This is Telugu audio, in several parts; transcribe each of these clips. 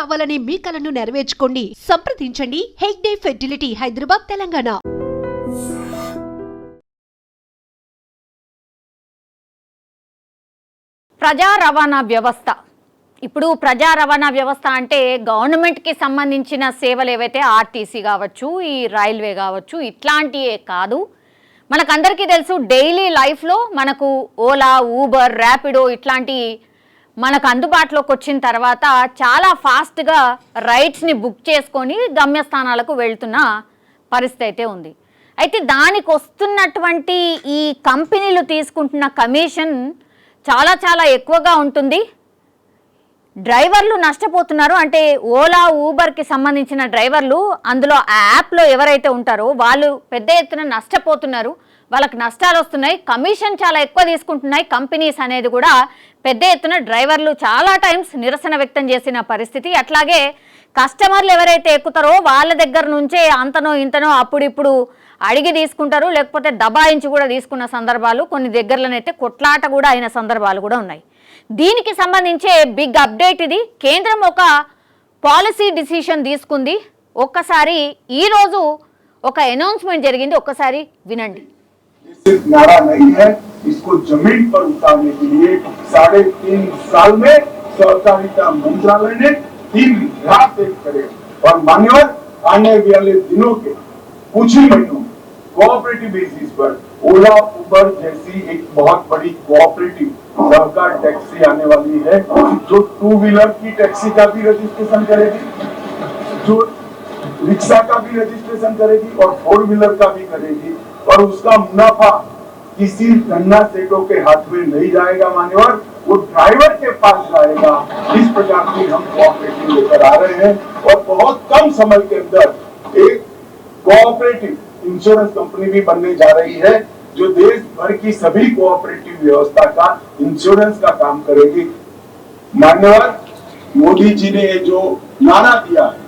కావాలనే మీ కలను నెరవేర్చుకోండి. సంప్రదించండి హెగ్డే ఫెర్టిలిటీ, హైదరాబాద్, తెలంగాణ. ప్రజా రవాణా వ్యవస్థ. ఇప్పుడు ప్రజా రవాణా వ్యవస్థ అంటే గవర్నమెంట్కి సంబంధించిన సేవలు ఏవైతే ఆర్టీసీ కావచ్చు, ఈ రైల్వే కావచ్చు, ఇట్లాంటివే కాదు. మనకందరికీ తెలుసు డైలీ లైఫ్లో మనకు ఓలా, ఊబర్, ర్యాపిడో ఇట్లాంటి మనకు అందుబాటులోకి వచ్చిన తర్వాత చాలా ఫాస్ట్గా రైడ్స్ని బుక్ చేసుకొని గమ్యస్థానాలకు వెళ్తున్న పరిస్థితి అయితే ఉంది. అయితే దానికి వస్తున్నటువంటి ఈ కంపెనీలు తీసుకుంటున్న కమిషన్ చాలా చాలా ఎక్కువగా ఉంటుంది. డ్రైవర్లు నష్టపోతున్నారు. అంటే ఓలా, ఊబర్కి సంబంధించిన డ్రైవర్లు అందులో ఆ యాప్లో ఎవరైతే ఉంటారో వాళ్ళు పెద్ద ఎత్తున నష్టపోతున్నారు. వాళ్ళకి నష్టాలు వస్తున్నాయి. కమిషన్ చాలా ఎక్కువ తీసుకుంటున్నాయి కంపెనీస్ అనేది కూడా పెద్ద ఎత్తున డ్రైవర్లు చాలా టైమ్స్ నిరసన వ్యక్తం చేసిన పరిస్థితి. అట్లాగే కస్టమర్లు ఎవరైతే ఎక్కుతారో వాళ్ళ దగ్గర నుంచే అంతనో ఇంతనో అప్పుడిప్పుడు అడిగి తీసుకుంటారు, లేకపోతే దబాయించి కూడా తీసుకున్న సందర్భాలు, కొన్ని దగ్గరలోనైతే కొట్లాట కూడా అయిన సందర్భాలు కూడా ఉన్నాయి. దీనికి సంబంధించే బిగ్ అప్డేట్ ఇది. కేంద్రం ఒక పాలసీ డిసిషన్ తీసుకుంది. ఒక్కసారి ఈరోజు ఒక అనౌన్స్మెంట్ జరిగింది, ఒక్కసారి వినండి. नारा नहीं है, इसको जमीन पर उतारने के लिए 3.5 साल में सहकारिता मंत्रालय ने 3 रात एक करे और मान्यवर आने वाले दिनों के कुछ ही महीनों में कोऑपरेटिव बेसिस पर ओला, उबर जैसी एक बहुत बड़ी कोऑपरेटिव सरकार टैक्सी आने वाली है, जो 2 व्हीलर की टैक्सी का भी रजिस्ट्रेशन करेगी, जो रिक्शा का भी रजिस्ट्रेशन करेगी और 4 व्हीलर का भी करेगी, और उसका मुनाफा किसी गन्ना सेठों के हाथ में नहीं जाएगा मान्यवर, वो ड्राइवर के पास जाएगा। इस प्रकार की हम कोऑपरेटिव लेकर आ रहे हैं और बहुत कम समय के अंदर एक कोऑपरेटिव इंश्योरेंस कंपनी भी बनने जा रही है, जो देश भर की सभी कोऑपरेटिव व्यवस्था का इंश्योरेंस का काम करेगी। मान्यवर, मोदी जी ने जो नारा दिया है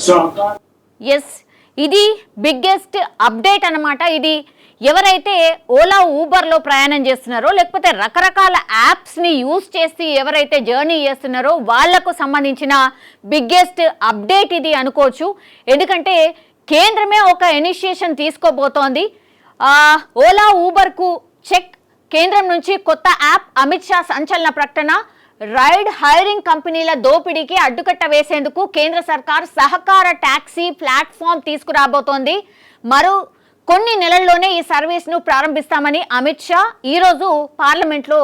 सहकार, ఎస్, ఇది బిగ్గెస్ట్ అప్డేట్ అన్నమాట. ఇది ఎవరైతే ఓలా, ఊబర్లో ప్రయాణం చేస్తున్నారో, లేకపోతే రకరకాల యాప్స్ని యూజ్ చేసి ఎవరైతే జర్నీ చేస్తున్నారో వాళ్లకు సంబంధించిన బిగ్గెస్ట్ అప్డేట్ ఇది అనుకోవచ్చు. ఎందుకంటే కేంద్రమే ఒక ఇనిషియేషన్ తీసుకోబోతోంది. ఓలా, ఊబర్కు చెక్. కేంద్రం నుంచి కొత్త యాప్. అమిత్ షా సంచలన ప్రకటన. రైడ్ హైరింగ్ కంపెనీల దోపిడీకి అడ్డుకట్ట వేసేందుకు కేంద్ర సర్కార్ సహకార టాక్సీ ప్లాట్ఫామ్ తీసుకురాబోతోంది. మరో కొన్ని నెలల్లోనే ఈ సర్వీస్ను ప్రారంభిస్తామని అమిత్ షా ఈరోజు పార్లమెంట్లో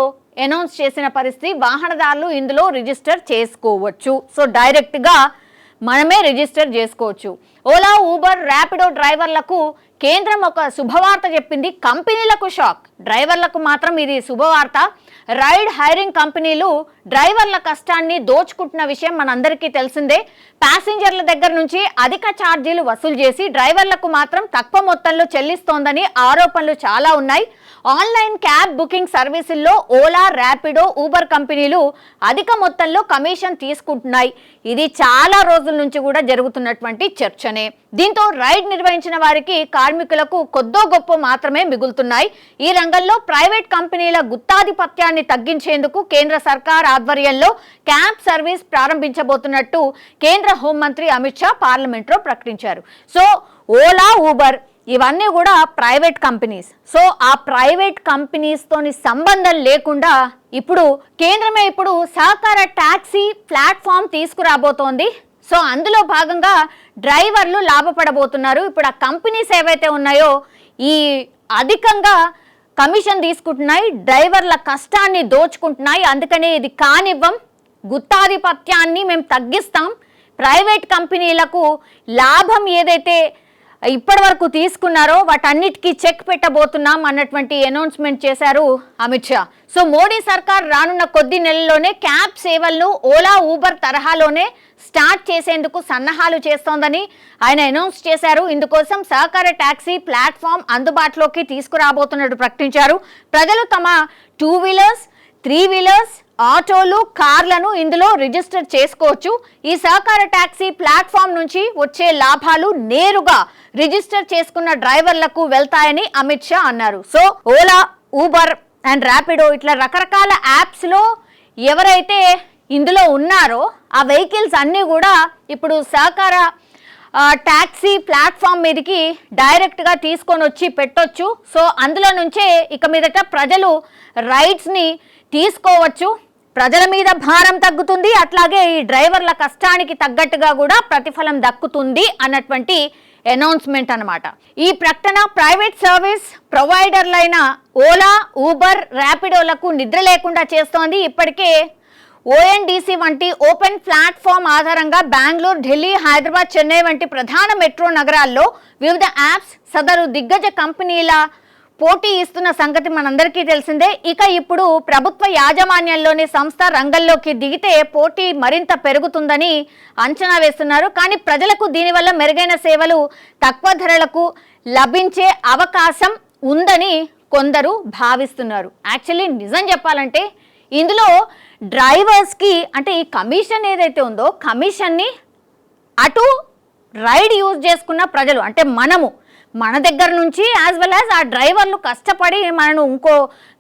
అనౌన్స్ చేసిన పరిస్థితి. వాహనదారులు ఇందులో రిజిస్టర్ చేసుకోవచ్చు. సో డైరెక్ట్గా మనమే రిజిస్టర్ చేసుకోవచ్చు. ఓలా, ఊబర్, ర్యాపిడో డ్రైవర్లకు కేంద్రం ఒక శుభవార్త చెప్పింది. కంపెనీలకు షాక్, డ్రైవర్లకు మాత్రం ఇది శుభవార్త. రైడ్ హైరింగ్ కంపెనీలు డ్రైవర్ల కష్టాన్ని దోచుకుంటున్న విషయం మనందరికీ తెలిసిందే. ప్యాసింజర్ల దగ్గర నుంచి అధిక ఛార్జీలు వసూలు చేసి డ్రైవర్లకు మాత్రం తక్కువ మొత్తంలో చెల్లిస్తోందని ఆరోపణలు చాలా ఉన్నాయి. ఆన్లైన్ క్యాబ్ బుకింగ్ సర్వీసుల్లో ఓలా, ర్యాపిడో, ఊబర్ కంపెనీలు అధిక మొత్తంలో కమిషన్ తీసుకుంటున్నాయి. ఇది చాలా రోజుల నుంచి కూడా జరుగుతున్నటువంటి చర్చనే. దీంతో రైడ్ నిర్వహించిన వారికి, కార్మికులకు కొద్దో గొప్ప మాత్రమే మిగులుతున్నాయి. ఈ రంగంలో ప్రైవేట్ కంపెనీల గుత్తాధిపత్యాన్ని తగ్గించేందుకు కేంద్ర సర్కార్ ఆధ్వర్యంలో క్యాబ్ సర్వీస్ ప్రారంభించబోతున్నట్టు కేంద్ర హోంమంత్రి అమిత్ షా పార్లమెంట్లో ప్రకటించారు. సో ఓలా, ఊబర్ ఇవన్నీ కూడా ప్రైవేట్ కంపెనీస్. సో ఆ ప్రైవేట్ కంపెనీస్తోని సంబంధం లేకుండా ఇప్పుడు కేంద్రమే ఇప్పుడు సహకార టాక్సీ ప్లాట్ఫామ్ తీసుకురాబోతోంది. సో అందులో భాగంగా డ్రైవర్లు లాభపడబోతున్నారు. ఇప్పుడు ఆ కంపెనీస్ ఏవైతే ఉన్నాయో ఈ అధికంగా కమిషన్ తీసుకుంటున్నాయి, డ్రైవర్ల కష్టాన్ని దోచుకుంటున్నాయి. అందుకనే ఇది కానివ్వం, గుత్తాధిపత్యాన్ని మేము తగ్గిస్తాం, ప్రైవేట్ కంపెనీలకు లాభం ఏదైతే ఇప్పటి వరకు తీసుకున్నారో వాటన్నిటికీ చెక్ పెట్టబోతున్నాం అన్నటువంటి అనౌన్స్మెంట్ చేశారు అమిత్ షా. సో మోడీ సర్కార్ రానున్న కొద్ది నెలల్లోనే క్యాబ్ సేవలను ఓలా, ఊబర్ తరహాలోనే స్టార్ట్ చేసేందుకు సన్నాహాలు చేస్తోందని ఆయన అనౌన్స్ చేశారు. ఇందుకోసం సహకార టాక్సీ ప్లాట్ఫామ్ అందుబాటులోకి తీసుకురాబోతున్నట్టు ప్రకటించారు. ప్రజలు తమ 2 వీలర్స్, 3 వీలర్స్, ఆటోలు, కార్లను ఇందులో రిజిస్టర్ చేసుకోవచ్చు. ఈ సహకార టాక్సీ ప్లాట్ఫామ్ నుంచి వచ్చే లాభాలు నేరుగా రిజిస్టర్ చేసుకున్న డ్రైవర్లకు వెళ్తాయని అమిత్ షా అన్నారు. So Ola, Uber and Rapido ఇట్లా రకరకాల యాప్స్లో ఎవరైతే ఇందులో ఉన్నారో ఆ వెహికల్స్ అన్నీ కూడా ఇప్పుడు సహకార ట్యాక్సీ ప్లాట్ఫామ్ మీదకి డైరెక్ట్గా తీసుకొని వచ్చి పెట్టొచ్చు. సో అందులో నుంచే ఇక మీదట ప్రజలు రైడ్స్ని తీసుకోవచ్చు, ప్రజల మీద భారం తగ్గుతుంది, అట్లాగే ఈ డ్రైవర్ల కష్టానికి తగ్గట్టుగా కూడా ప్రతిఫలం దక్కుతుంది అన్నటువంటి అనౌన్స్మెంట్ అన్నమాట. ఈ ప్రకటన ప్రైవేట్ సర్వీస్ ప్రొవైడర్లైన ఓలా, ఊబర్, ర్యాపిడోలకు నిద్ర లేకుండా చేస్తోంది. ఇప్పటికే ఓఎన్డీసీ వంటి ఓపెన్ ప్లాట్ఫామ్ ఆధారంగా బెంగళూరు, ఢిల్లీ, హైదరాబాద్, చెన్నై వంటి ప్రధాన మెట్రో నగరాల్లో వివిధ యాప్స్ సదరు దిగ్గజ కంపెనీల పోటీ ఇస్తున్న సంగతి మనందరికీ తెలిసిందే. ఇక ఇప్పుడు ప్రభుత్వ యాజమాన్యంలోని సంస్థ రంగంలోకి దిగితే పోటీ మరింత పెరుగుతుందని అంచనా వేస్తున్నారు. కానీ ప్రజలకు దీనివల్ల మెరుగైన సేవలు తక్కువ ధరలకు లభించే అవకాశం ఉందని కొందరు భావిస్తున్నారు. యాక్చువల్లీ నిజం చెప్పాలంటే ఇందులో డ్రైవర్స్కి అంటే ఈ కమిషన్ ఏదైతే ఉందో కమిషన్ని అటు రైడ్ యూజ్ చేసుకున్న ప్రజలు అంటే మన దగ్గర నుంచి యాజ్ వెల్ యాజ్ ఆ డ్రైవర్లు కష్టపడి మనను ఇంకో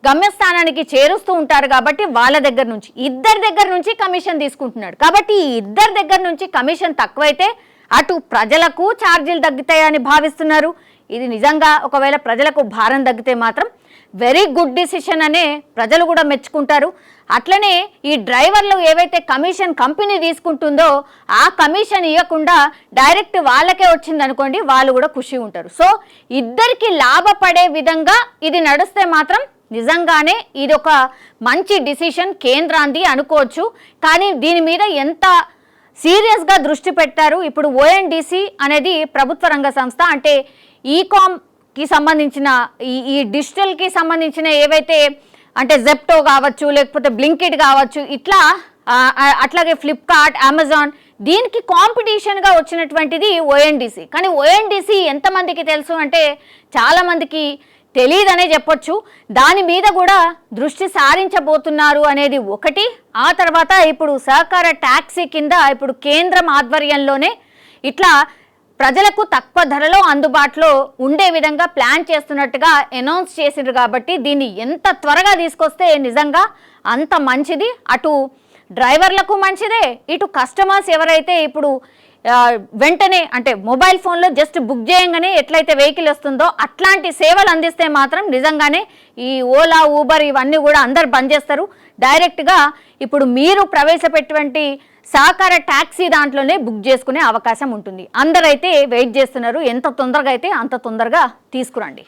గమ్యస్థానానికి చేరుస్తూ ఉంటారు కాబట్టి వాళ్ళ దగ్గర నుంచి ఇద్దరి దగ్గర నుంచి కమిషన్ తీసుకుంటున్నాడు. కాబట్టి ఈ ఇద్దరి దగ్గర నుంచి కమిషన్ తక్కువైతే అటు ప్రజలకు ఛార్జీలు తగ్గుతాయని భావిస్తున్నారు. ఇది నిజంగా ఒకవేళ ప్రజలకు భారం తగ్గితే మాత్రం వెరీ గుడ్ డిసిషన్ అనే ప్రజలు కూడా మెచ్చుకుంటారు. అట్లనే ఈ డ్రైవర్లు ఏవైతే కమిషన్ కంపెనీ తీసుకుంటుందో ఆ కమిషన్ ఇవ్వకుండా డైరెక్ట్ వాళ్ళకే వచ్చిందనుకోండి, వాళ్ళు కూడా ఖుషి ఉంటారు. సో ఇద్దరికి లాభపడే విధంగా ఇది నడిస్తే మాత్రం నిజంగానే ఇది ఒక మంచి డిసిషన్ కేంద్రాంది అనుకోవచ్చు. కానీ దీని మీద ఎంత సీరియస్గా దృష్టి పెట్టారు. ఇప్పుడు ఓఎన్డీసీ అనేది ప్రభుత్వ రంగ సంస్థ, అంటే ఈకామ్కి సంబంధించిన ఈ డిజిటల్కి సంబంధించిన ఏవైతే అంటే జెప్టో కావచ్చు, లేకపోతే బ్లింకిట్ కావచ్చు, ఇట్లా అట్లాగే ఫ్లిప్కార్ట్, అమెజాన్, దీనికి కాంపిటీషన్గా వచ్చినటువంటిది ఓఎన్డీసీ. కానీ ఓఎన్డీసీ ఎంతమందికి తెలుసు అంటే చాలామందికి తెలియదనే చెప్పొచ్చు. దాని మీద కూడా దృష్టి సారించబోతున్నారు అనేది ఒకటి. ఆ తర్వాత ఇప్పుడు సహకార ట్యాక్సీ కింద ఇప్పుడు కేంద్రం ఆధ్వర్యంలోనే ఇట్లా ప్రజలకు తక్కువ ధరలో అందుబాటులో ఉండే విధంగా ప్లాన్ చేస్తున్నట్టుగా అనౌన్స్ చేసిండ్రు. కాబట్టి దీన్ని ఎంత త్వరగా తీసుకొస్తే నిజంగా అంత మంచిది. అటు డ్రైవర్లకు మంచిదే, ఇటు కస్టమర్స్ ఎవరైతే ఇప్పుడు వెంటనే అంటే మొబైల్ ఫోన్లో జస్ట్ బుక్ చేయగానే ఎట్లయితే వెహికల్ వస్తుందో అట్లాంటి సేవలు అందిస్తే మాత్రం నిజంగానే ఈ ఓలా, ఊబర్ ఇవన్నీ కూడా అందరు బంద్ చేస్తారు. డైరెక్ట్గా ఇప్పుడు మీరు ప్రవేశపెట్టినటువంటి సహకార ట్యాక్సీ దాంట్లోనే బుక్ చేసుకునే అవకాశం ఉంటుంది. అందరైతే వెయిట్ చేస్తున్నారు. ఎంత తొందరగా అయితే అంత తొందరగా తీసుకురండి.